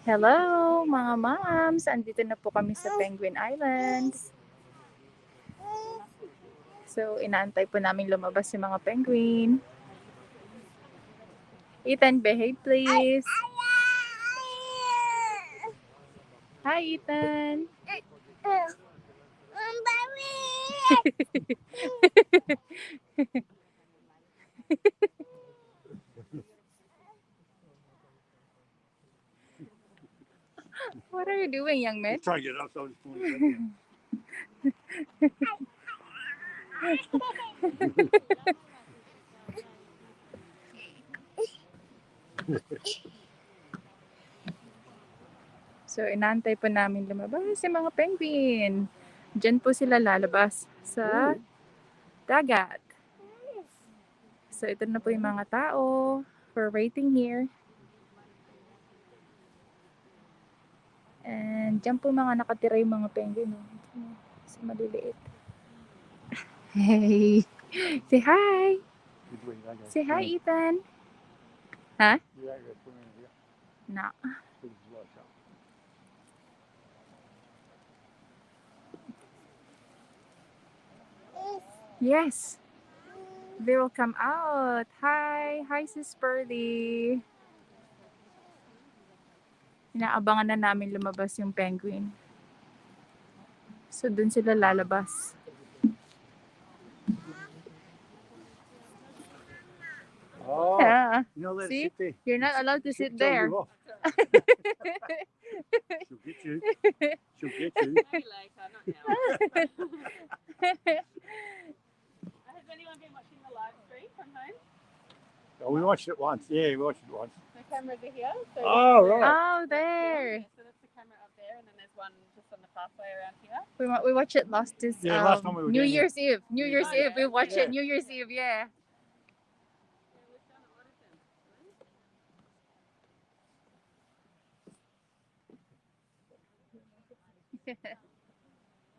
Hello mga moms! Andito na po kami sa Penguin Islands. So, inaantay po namin lumabas yung mga penguin. Ethan, behave please. Hi, Ethan! What are you doing, young man? Just trying to get it up so I just pull it in. So, inaantay po namin lumabas yung mga penguin. Diyan po sila lalabas sa dagat. So, ito na po yung mga tao. We're waiting here. And dyan po mga nakatira yung mga penguin. So, maliliit. Hey! Say hi! Say hi, Ethan! Huh? No. Yes! They will come out. Hi! Hi, Sis Pearly! Inaabangan na namin lumabas yung penguin. So, dun sila lalabas. Oh, Yeah. See? See? You're not allowed to sit there. She'll get you. She'll get you. Maybe later, not now. Has anyone been watching the live stream from home? Oh, we watched it once. Yeah, we watched it once. The cameras are here. So Oh, right. Oh, there. So that's the camera up there, and then there's one just on the pathway around here. We watched it last Last time we were New down Year's Eve. New Year's Oh, Eve. We yeah. watched it Yeah. New Year's Eve, yeah. We've done a lot of them.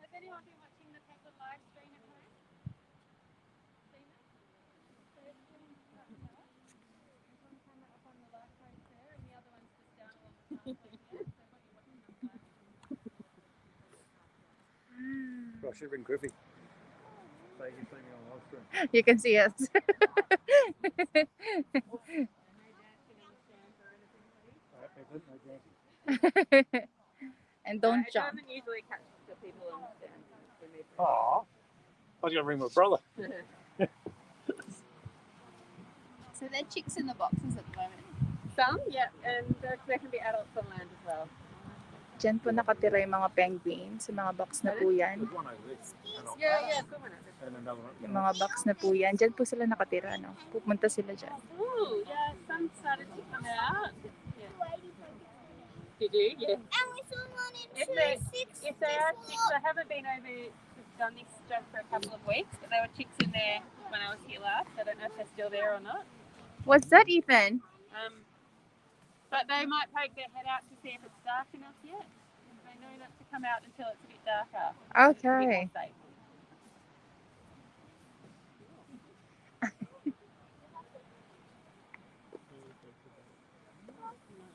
Has anyone been watching the paper live stream at home? Seen it? There's one camera up on the live page there, and the other one's just down along the pathway here. So what you're watching them live. Well, I should have been Griffey. So you can see me on live stream. You can see us. And don't It jump. doesn't usually catch the people on the stand. Oh, I was going to ring my brother. So they're chicks in the boxes at the moment. Some, yeah, and there can be adults on land as well. Diyan po nakatira yung mga penguin. Sa mga box na po yan. There's one over there. Yeah, someone has it. And another one. Yung mga box na po yan. Diyan po sila nakatira, no? Pupunta sila dyan. Oh, yeah, some started to come out. Yeah. Did you? Yeah. And we saw one in If there are chicks, I haven't been over done this job for a couple of weeks, but there were chicks in there when I was here last. I don't know if they're still there or not. What's that, Ethan? But they might poke their head out to see if it's dark enough yet. They know not to come out until it's a bit darker. Okay. It's a bit more safe.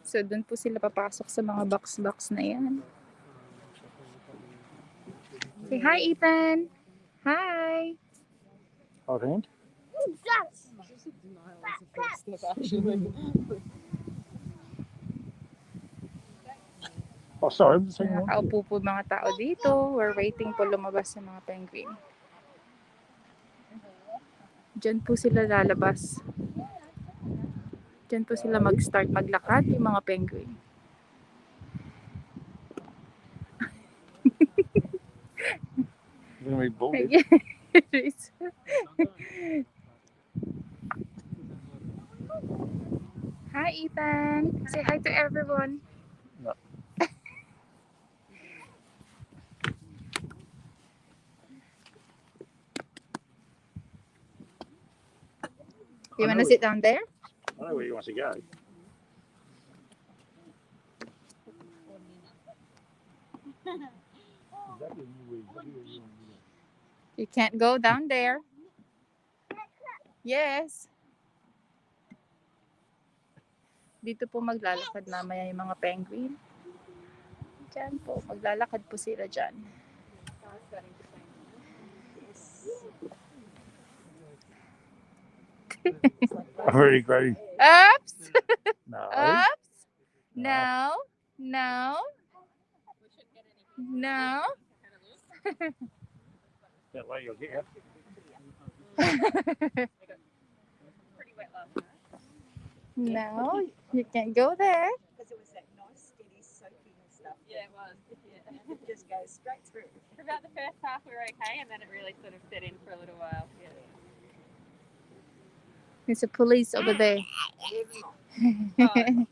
So, dun po sila papasok sa mga box-box na yan. Say hi, Ethan! Hi! Hold hand. Oh, sorry. I'm just hanging on. Nakaupo po mga tao dito. We're waiting po lumabas ng mga penguin. Diyan po sila lalabas. Diyan po sila mag-start maglakad, yung mga penguin. You're going to be bald. Hi, Ethan. Say hi to everyone. No. You want to sit down there? I know where you want to go. You can't go down there. Yes. Dito po maglalakad mamaya yung mga penguin. Diyan po, maglalakad po sila dyan. Very great. Ups! No. Ups! No! No! No! That way you'll get. Pretty wet last night. No, you can't go there. Because it was that nice, steady soaking stuff. Yeah, it was. Yeah. It just goes straight through. For about the first half, we were okay, and then it really sort of set in for a little while. Yeah. There's a police over there. Oh.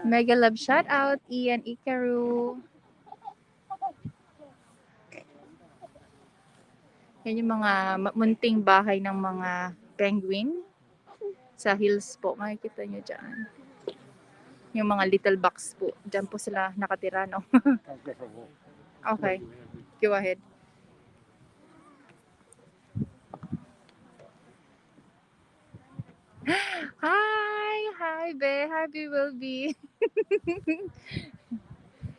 Mega love shout out, Ian Ikaru. Yan yung mga munting bahay ng mga penguin sa hills po. Makikita nyo dyan. Yung mga little box po. Dyan po sila nakatira, no? I'll go for a walk. Okay, go ahead. Hi, Be. Happy will be.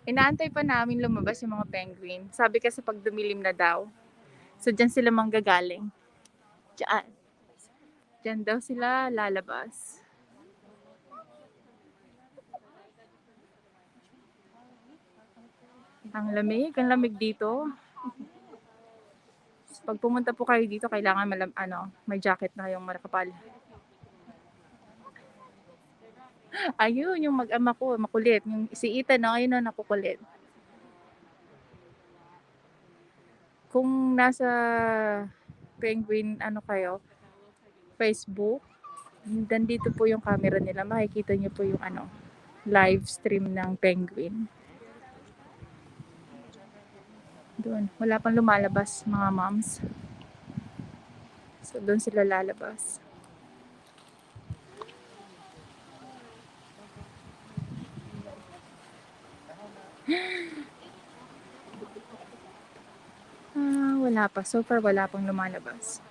Inaantay pa namin lumabas yung mga penguin. Sabi kasi pag dumilim na daw. So, dyan sila manggagaling. Diyan. Diyan daw sila lalabas. Ang lamig dito. Pag pumunta po kayo dito, kailangan may jacket na kayong makapal. Ayun, yung mag-ama ko, makulit. Yung si Ethan, no, ayun na nakukulit. Kung nasa penguin, kayo, Facebook, dito po yung camera nila. Makikita nyo po yung live stream ng penguin. Doon, wala pang lumalabas mga moms. So, doon sila lalabas. Wala pa. So far, wala pang lumalabas.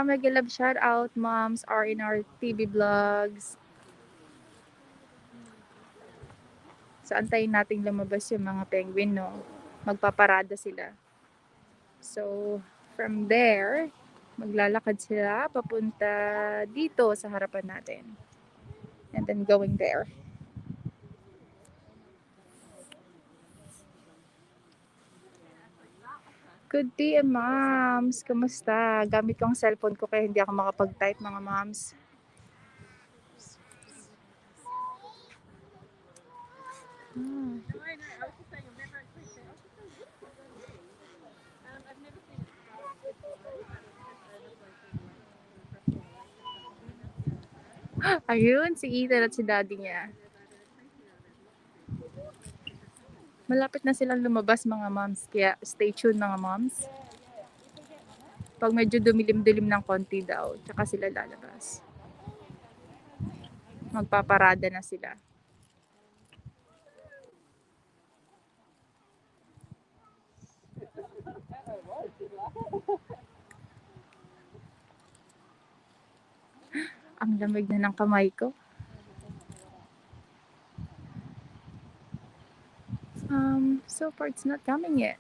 Mega love shout out, moms are in our TV vlogs. So, antayin nating lumabas yung mga penguin, no? Magpaparada sila. So, from there, maglalakad sila papunta dito sa harapan natin. And then going there. Good day, moms. Kamusta? Gamit ko ang cellphone ko kaya hindi ako makapag-type, mga moms. No, I was just saying, I've never actually seen it. I've never seen it. Ayun, si Ethan at si daddy niya. Malapit na silang lumabas, mga moms. Kaya stay tuned, mga moms. Pag medyo dumilim-dilim ng konti daw, tsaka sila lalabas. Magpaparada na sila. Ang lamig na ng kamay ko. So far it's not coming yet.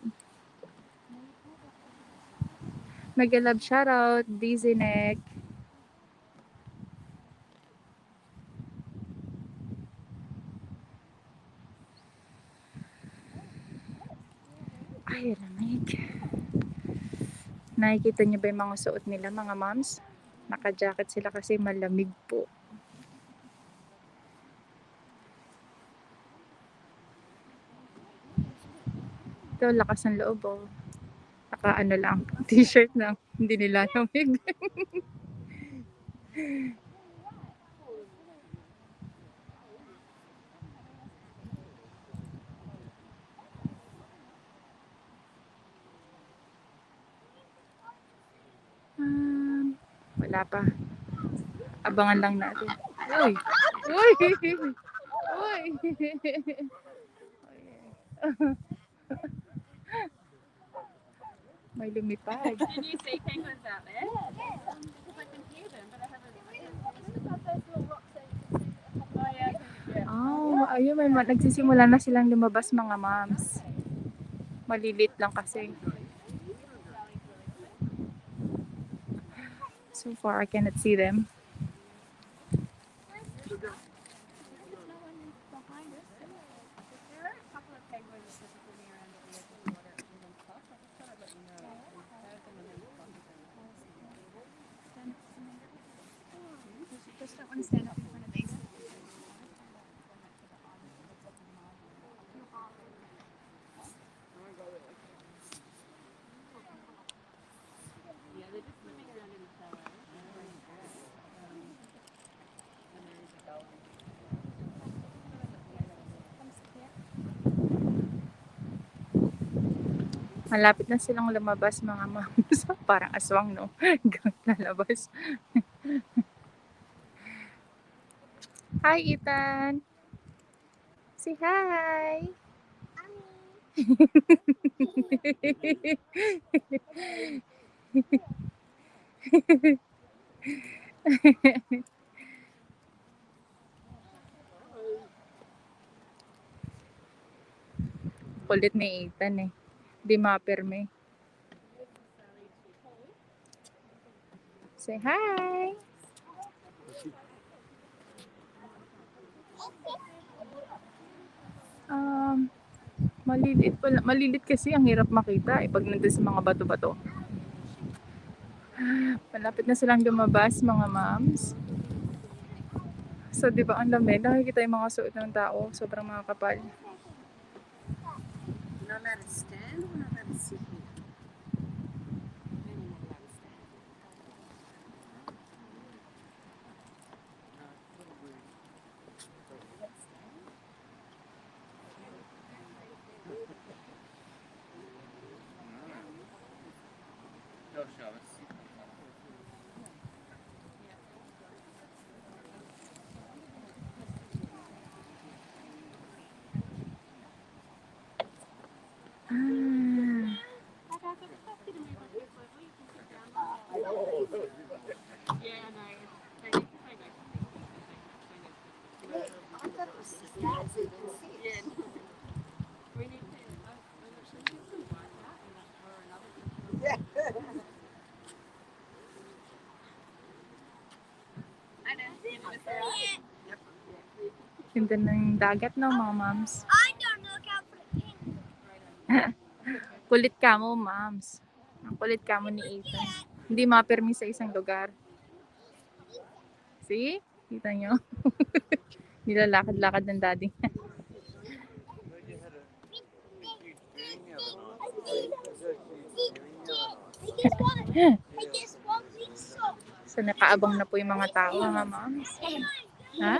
Mega love shoutout, Dizzy Neck. Ay, lamig. Nakikita niyo ba yung mga suot nila, mga moms? Naka-jacket sila kasi malamig po. Ito, lakas ng loob, oh. Naka lang, t-shirt lang. Hindi nila lamig. Wala pa. Abangan lang natin. Uy! Uy! Uy! May lumipad. Can you see penguins out there? Because I can hear them, but I haven't. Oh yeah, yeah. Oh, ayun, nagsisimula na silang lumabas mga moms. Malilit lang kasi. So far, I cannot see them. There are a couple of penguins just swimming around at the edge of the water at Woodland Top. I just thought I'd let you know. I heard them and then spotted them. Just don't want to stand up in front of these. Yeah, they're just swimming around in the shallow. And there is a gull. Malapit na silang lumabas mga moms. Parang aswang, no? Lalabas. Hi, Ethan! Say hi! Kulit ni Ethan eh. Di mapirme. Say hi! Malilit kasi ang hirap makita eh pag nandun sa mga bato-bato. Malapit na silang lumabas mga moms. So, di ba ang lamig? Nakikita yung mga suot ng tao. Sobrang mga kapal. You're not allowed to stand, we're not allowed to sit here. Maybe not allowed to stand. Yeah, I know. They need to say no. I thought it was just that, so you can see it. Yeah. We need to. I'm actually get some white out and that or another picture. Yeah. I know. You know, it's alright. Ganda ng dagat no mga moms. I don't look out for the penguin. Kulit ka mo moms. Ang kulit ka mo ni Ethan. Hindi mapirmi sa isang lugar. See? Kita nyo? Nilalakad-lakad ng daddy. I just want these socks. So nakaabang na po yung mga tao mga moms. Ha?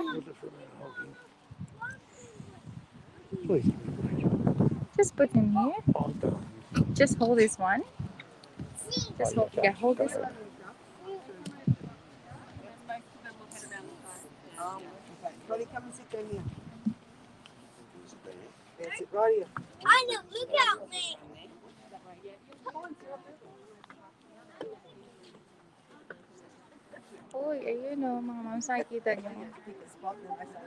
Please. Just put him here. Just hold this one. Just hold, yeah, hold this one. Most of them will head around the side. Okay. Buddy, come and sit down here. Yeah, sit right here. I know, look out, man. Uy, ayun o, mga moms, nakikita nyo. Pick a spot and I say,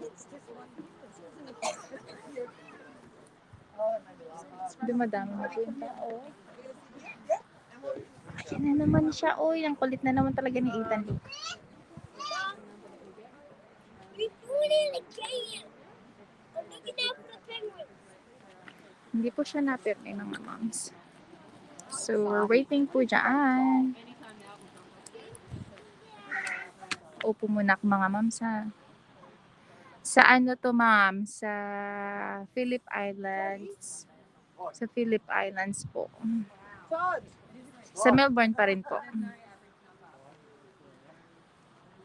it's just one. Dumadami na po yung tao. Ayan na naman siya. Uy, ang kulit na naman talaga ni Ethan. You're doing it again. I'm looking out for the penguin. Hindi po siya napirme mga moms. So, we're waiting po dyan. Upo muna ako mga moms ha. Sa ano to ma'am? Sa Phillip Islands. Sa Phillip Islands po. Todd, Sa Melbourne pa rin po.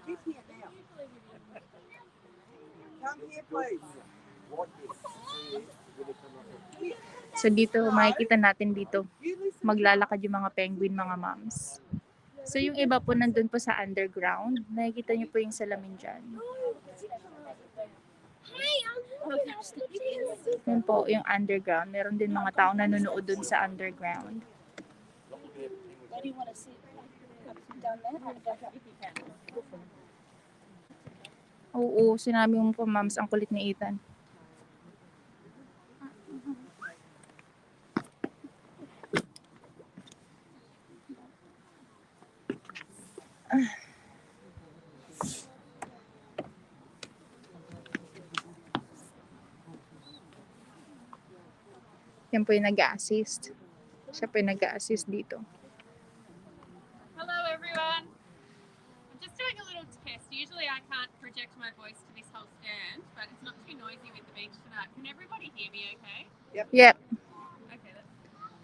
get here now. Come here, please. So dito, makikita natin dito, maglalakad yung mga penguin, mga moms. So yung iba po nandun po sa underground. Nakikita niyo po yung salamin dyan. Yun po, yung underground. Meron din mga taong nanonood dun sa underground. Where do you want to sit? Up down there or down there? Oo, sinabi mo po, moms, ang kulit ni Ethan. Yan po yung nag-a-assist. Siya po yung nag-a-assist dito. Hello everyone. I'm just doing a little test. Usually I can't project my voice to this whole stand, but it's not too noisy with the beach tonight. Can everybody hear me okay? Yep. Okay, that's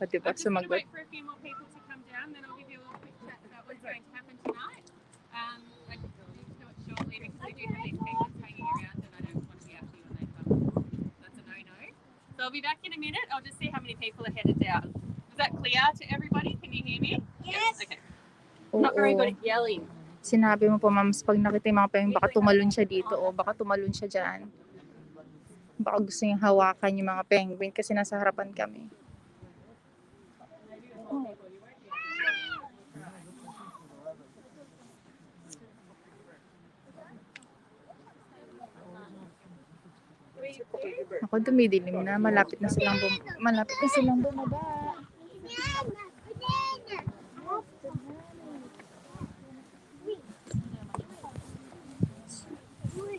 O, diba, I'm just going to sumagot. wait for a few more people to come down, then I'll give you a little quick chat about what's going to happen tonight. I need to do it shortly because we do have these penguins hanging around and I don't want to be out here when they come. That's a no-no. So I'll be back in a minute. I'll just see how many people are headed down. Is that clear to everybody? Can you hear me? Yes. Okay. I'm not very good Oo. at yelling. Sinabi mo po, moms, pag nakita yung mga penguin, baka tumalon siya dito o baka tumalon siya dyan. Baka gusto niyang hawakan yung mga penguin kasi nasa harapan kami. Ako, dumidilim na. Malapit na silang bumaba.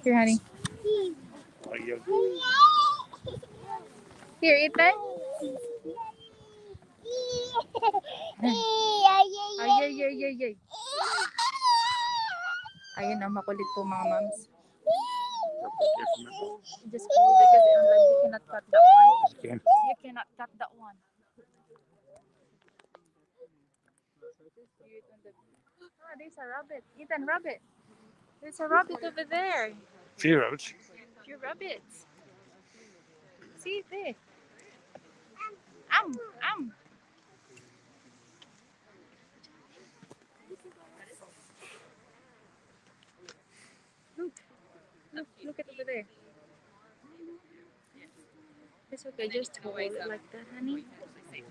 Here, honey. Here, Ethan. Ay. Ayun, makulit po mga moms. Just hold it because you cannot cut that one. You cannot cut that one. Ah, there's a rabbit. Ethan, rabbit. There's a rabbit over there. Few roads. Few rabbits. See there. Look at over there. It's okay, just hold it like that, honey.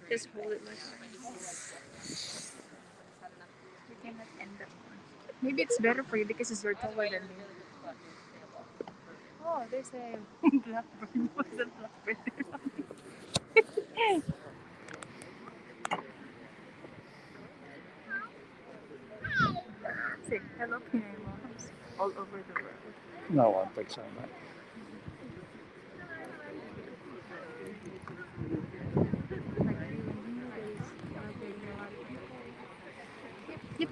Just hold it like that. You cannot end up one. Maybe it's better for you because you're taller than me. Oh, there's a blackbird. What's a blackbird? Say hello, Pinay moms, all over the world. No one thinks so, mate. Yep.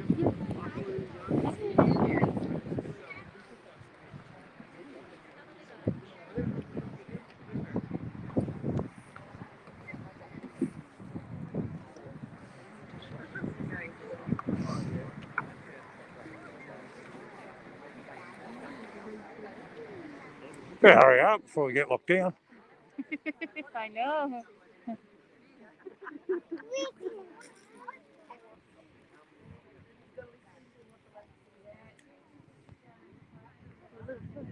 Better hurry up before we get locked down. I know. Look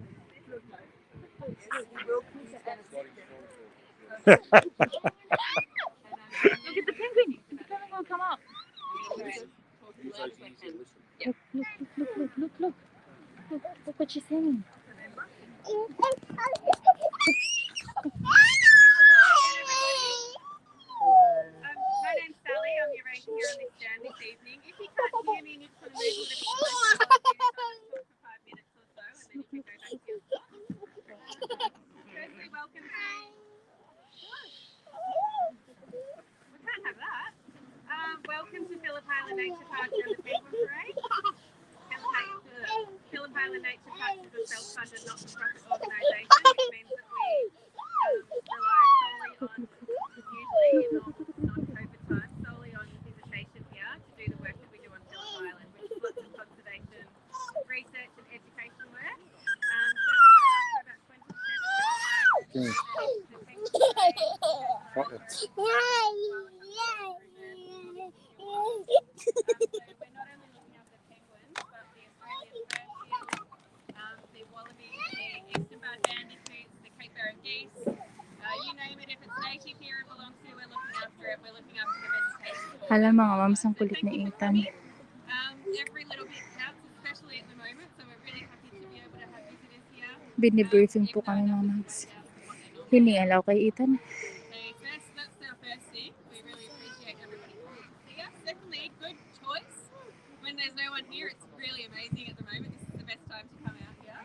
at the penguin. The penguin will come up. Look. Look what she's saying. My name's Sally. I'm your ranger here on this stand this evening. If you can't hear me and you just want to move a little bit closer, I'll talk for 5 minutes or so, and then you can go back to your spot. Firstly, welcome to... We can't have that. Welcome to Phillip Island Nature Park and the Penguin Parade. Phillip Island Nature Park is a self-funded, not-for-profit organisation, which means that we rely solely on, usually in non-COVID times, solely on invitation here to do the work that we do on Phillip Island, which is lots of conservation, research and education work. So we look after about 27 the penguin parade Right there. So we're not only looking after penguins, but the Australian fur seal, the wallabies, the eastern barred bandicoots, the Cape Barren geese. You name it, if it's native here and belongs here, we're looking after it. We're looking after the vegetation. Hala mga mams, ang So kulit thank ni you for Ethan. coming. Every little bit counts, especially at the moment. So we're really happy to be able to have visitors here. Binibriefing po Even though kami mga numbers mams. are way down from what they normally Hinialaw kay Ethan. So first, that's our first thing. We really appreciate everybody coming to see us. Secondly, good choice. When there's no one here, it's really amazing at the moment. This is the best time to come out here.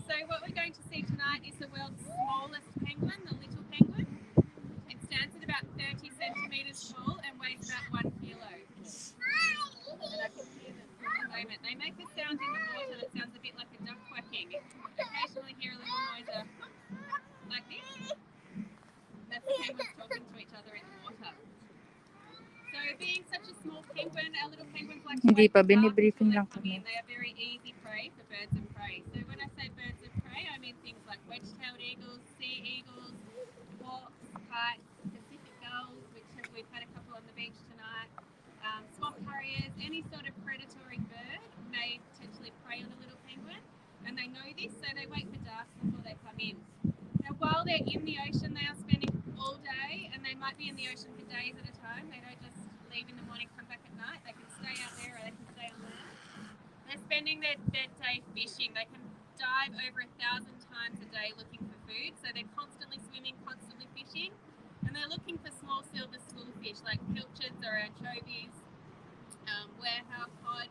So what we're going to see tonight is the world's smallest penguin, the little penguin. It stands at about 30 centimetres tall and weighs about 1 kilo. And I can hear them at the moment. They make a sound in the water that sounds a bit like a duck quacking. You occasionally hear a little noise like this. That's the penguins talking to each other in the water. So being such a small penguin, our little penguins like to Hindi wait pa, for dark binibriefing until they lang come kami. in. They are very easy prey for birds of prey. So when I say birds of prey, I mean things like wedge-tailed eagles, sea eagles, hawks, kites, Pacific gulls, which we've had a couple on the beach tonight, swamp harriers, any sort of predatory bird may potentially prey on a little penguin. And they know this, so they wait for dark before they come in. Now, while they're in the ocean, they are spending all day, and they might be in the ocean for days at a time. They don't just leave in the morning, come back at night. They can stay out there or they can stay on land. They're spending their day fishing. They can dive over 1,000 times a day looking for food, so they're constantly swimming, constantly fishing, and they're looking for small silver schoolfish like pilchards or anchovies, warehouse cod,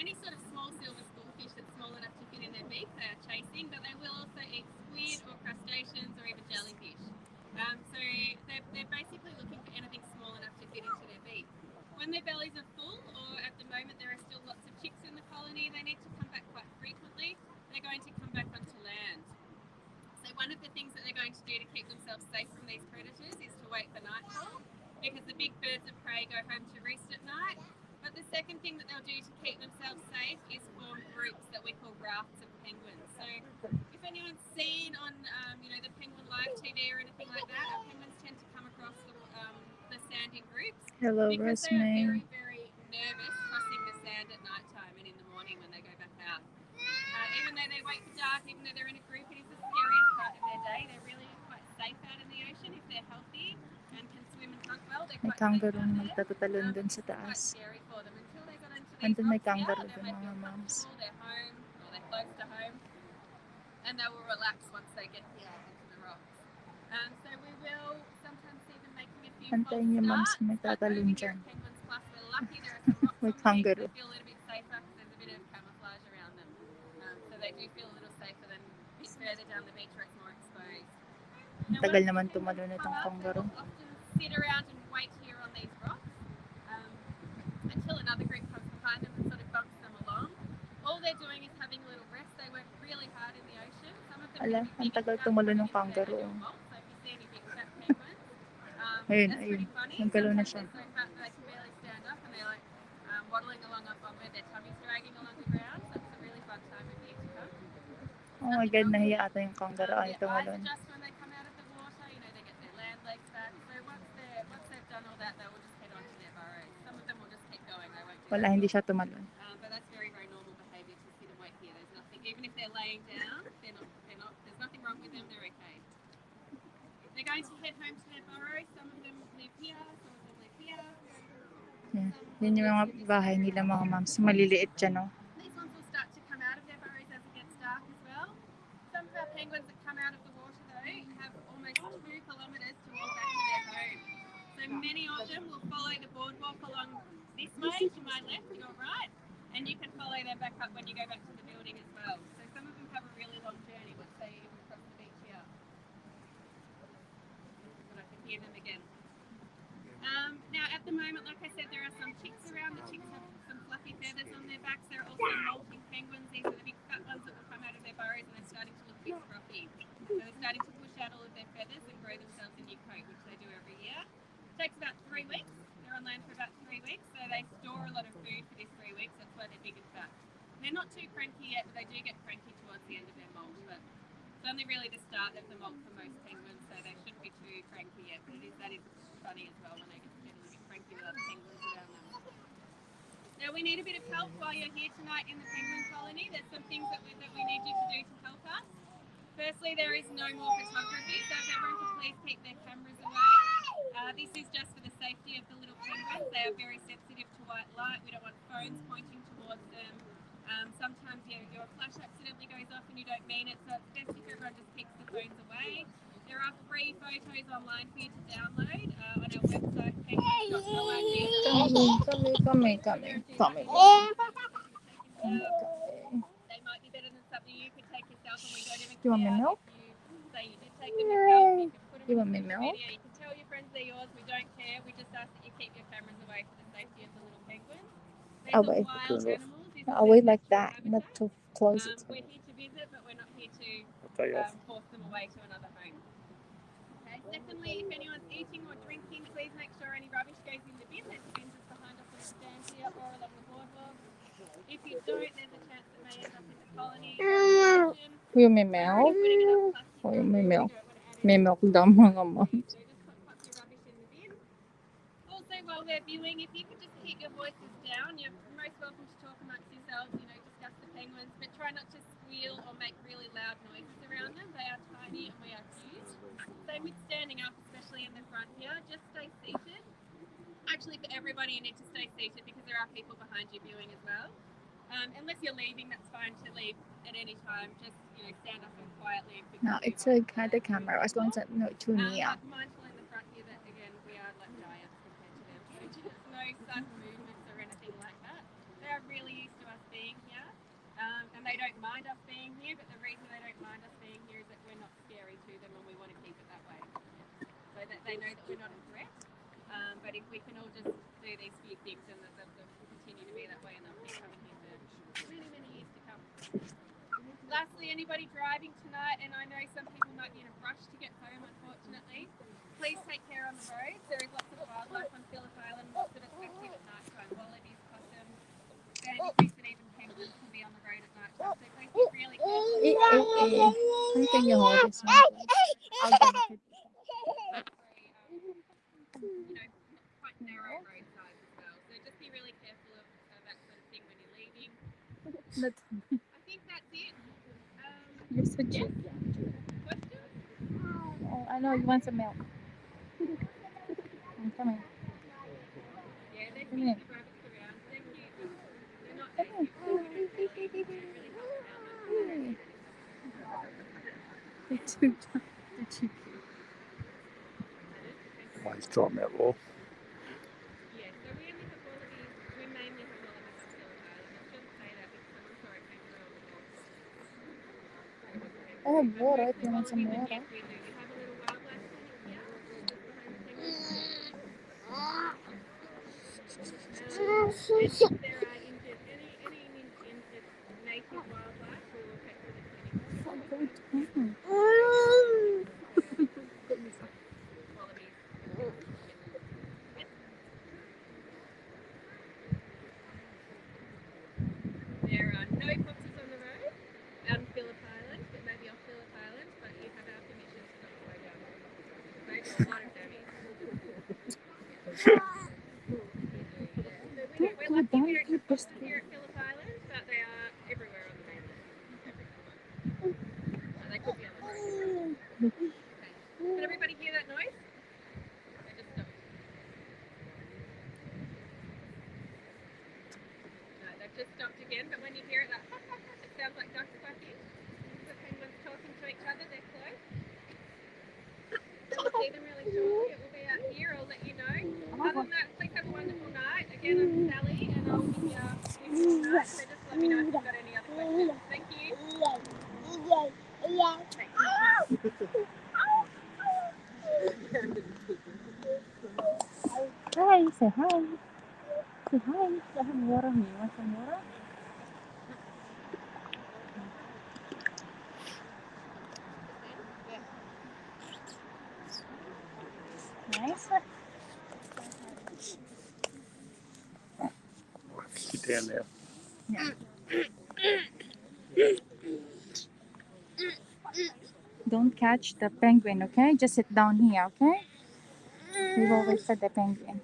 any sort of small silver schoolfish that's small enough to fit in their beak. They are chasing, but they will also eat squid or crustaceans or even jellyfish. So they're basically looking for anything small enough to fit into their beak. When their bellies are full, or at the moment there are still lots of chicks in the colony, they need to come back quite frequently. They're going to come back onto land. So one of the things that they're going to do to keep themselves safe from these predators is to wait for nightfall, because the big birds of prey go home to roost at night. But the second thing that they'll do to keep themselves safe is form groups that we call rafts of penguins. So if anyone's seen on the Penguin Live TV or anything like that, our penguins tend to come across the sand in groups Hello, because they are Rosemary. very, very nervous crossing the sand at night time and in the morning when they go back out. Even though they wait for dark, even though they're in a group, it is the scariest part of their day. They're really quite safe out in the ocean if they're healthy and can swim and hunt well. They're May quite safe kangaroo out there. magtatatalon dun It's sa quite taas. scary for them until they got into these Andun may rocks here. kangaroo Then dun they mga feel mams. comfortable. They're home or they're close to home, and they will relax once they get here onto the rocks. So we will sometimes see them making a few false Antayin niyo mams, starts. may But over tatalon here dyan. at Penguins Plus, we're lucky there are some rocks May on the beach. They kangaroo. feel a little bit safer because there's a bit of camouflage around them. So they do feel a little safer than a bit further down the beach where it's more exposed. Now, Tagal once the naman penguins tumalon come itong up, they kangaroo. will often sit around and wait here on these rocks until another group comes behind them and sort of bumps them along. All they're doing is having a little rest. They work really hard in the ocean. Some of them Ala, can be ang big and tagal fat tumalon coming ng into their kangaroo. annual molt. So if you see any big fat penguins, Ayun, that's ayun. pretty funny. Nagalaw na Sometimes siya. they're so fat that they can barely stand up and they're like waddling along up on where their tummy's dragging along the ground. So it's a really fun time of year to come. Oh my God, nahiya ata yung kangaroo. Ay, Their eyes tumalon. adjust when they come out of the water. They get their land legs back. So once they've done all that, they will just head on to their burrows. Some of them will just keep going. They won't do Wala, that. hindi siya tumalon. But that's very, very normal behaviour to sit and wait here. There's nothing, even if they're laying down, there's nothing wrong with them. They're okay. They're going to head home to their burrows. Some of them live here. Some of them live here. Yan. Yan yung mga bahay nila mga mams. Maliliit dyan, no? These ones will start to come out of their burrows as it gets dark as well. Some of our penguins that come out of the water though have almost 2 kilometres to walk back to their home. So many of them will follow the boardwalk along this way to my left, your right, and you can follow them back up when you go back to the building as well. So some of them have a really long journey once they even cross the beach here. But I can hear them again. Now at the moment, like I said, there are some chicks around. The chicks have some fluffy feathers on their backs. There are also molting penguins. These are the big fat ones that will come out of their burrows and they're starting to look a bit scruffy. So they're starting to push out all of their feathers and grow themselves a new coat, which they do every year. It takes about 3 weeks. They're on land for about 3 weeks, so they store a lot of food for this 3 weeks. That's why they're big and fat. And they're not too cranky yet, but they do get cranky towards the end of their molt. But It's only really the start of the molt for most penguins, so they shouldn't be too cranky yet. But that is funny as well when they get a little bit cranky with other penguins around them. Now we need a bit of help while you're here tonight in the penguin colony. There's some things that we need you to do to help us. Firstly, there is no more photography, so if everyone could please keep their cameras away. This is just for the safety of the little penguins. They are very sensitive to white light. We don't want phones pointing towards them. Sometimes your flash accidentally goes off and you don't mean it, so it's best if everyone just keeps the phones away. There are free photos online for you to download on our website, penguins.org. Come. They might be better than something you could take yourself, and we don't even You want care me milk? if you say you did take them yourself. You can put them You on want me social milk? media. You can tell your friends they're yours. We don't care. We just ask that you keep your cameras away for the safety of the little penguins. These I'll are wait. wild animals. This is I'll their wait like natural that, not habitat. to close it. We're here to visit, but we're not here to I'll tell you off. force them away to another home. Okay. Secondly, if anyone's eating or drinking, please make sure any rubbish goes in the bin. There's bins just behind us on the stand here or along the boardwalk. If you don't, there's a chance it may end up in the colony. You may We're already milk? putting enough plastic Oh, down may there. milk. We don't want to add May any milk more daw plastic mga down mom. there. So just pop your rubbish in the bin. Also, while we're viewing, if you could just keep your voices down, you're most welcome to talk amongst yourselves, discuss the penguins, but try not to squeal or make really loud noises around them. They are tiny and we are huge. Same with standing up, especially in the front here. Just stay seated. Actually, for everybody, you need to stay seated because there are people behind you viewing as well. Unless you're leaving, that's fine to leave at any time. Just stand up and quietly and quickly No, move it's on. a the camera. I was going to no to me. But mindful in the front here that again we are like giants compared to them. So just no sudden movements or anything like that. They are really used to us being here, and they don't mind us being here. But the reason they don't mind us being here is that we're not scary to them, and we want to keep it that way, so that they know that we're not a threat. But if we can all just do these few things, then they'll continue to be that way, and they'll keep coming here for many, many years to come. Lastly, anybody driving tonight, and I know some people might be in a rush to get home, unfortunately, please take care on the roads. There is lots of wildlife on Phillip Island, lots of it's active at night time. Wallabies, possums, bandicoot, and even penguins can be on the road at night time. So please be really careful. How can you hold this one? I'll get it. Quite narrow roadsides as well. So just be really careful of that sort of thing when you're leaving. I think that's it. You're so cute. Questions? Oh, I know you want some milk. I'm coming. Yeah, they Come keep here. the rabbits around. They're cute, but they're not native, so we don't really help around them. They're too cute. Mine's dropping that wall. Yeah, so we only have wallabies. We mainly have wallabies on Phillip Island. I shouldn't say that because someone saw a kangaroo on the wall. Oh, But water. mostly You want some wallabies, and water? yes, we do. We have a little wildlife clinic here, just behind the penguin colony. And if there are injured, any injured native wildlife, we will take to the clinic. Wallabies. There are no foxes on the road on Phillip Island, but maybe off Phillip Island, but you have our permission to not slow down. They do a lot of damage. We're lucky we don't have foxes here at Phillip Island, but they are everywhere on the mainland. Everywhere. So they could be on the road. Okay. Can everybody hear that noise? They just stopped. No, they've just stopped again, but when you hear it, it sounds like ducks quacking. The penguins talking to each other, they're close. We'll see them really shortly. It will be out here. I'll let you know. Other than that, please have a wonderful night. Again, I'm Sally, and I'll give you a good night. So just let me know if you've got any other questions. Thank you. Hi, say hi. Say hi. I have water here. You want some water? Nice. Sit down now. Yeah. catch the penguin, okay? Just sit down here, okay? We will wait for the penguin.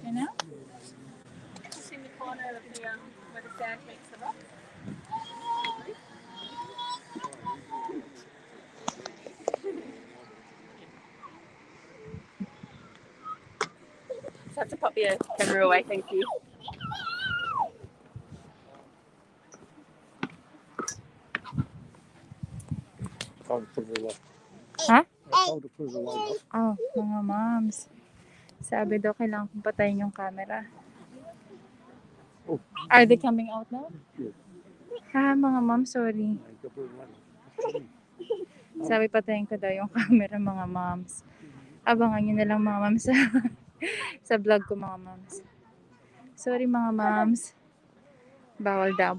You know? Just in the corner of the where the sand meets the rock. Just have to pop your camera away, thank you. Told to put it away. Huh? I told to put it away. Love. Oh, mga moms. Sabi daw kailangan kong patayin yung camera. Oh. Are they coming out now? Yes. Ha, mga mom, sorry. I told to put it away. Sabi patayin ko daw yung camera, mga moms. Abangan nyo na lang mga moms sa, sa vlog ko, mga moms. Sorry mga moms. Bawal daw.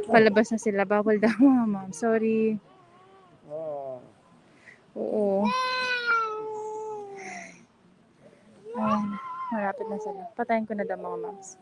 Palabas na sila. Bawal daw mga moms. Sorry. Oh. Oo. Ayan. Malapit na sila. Patayin ko na daw mga moms.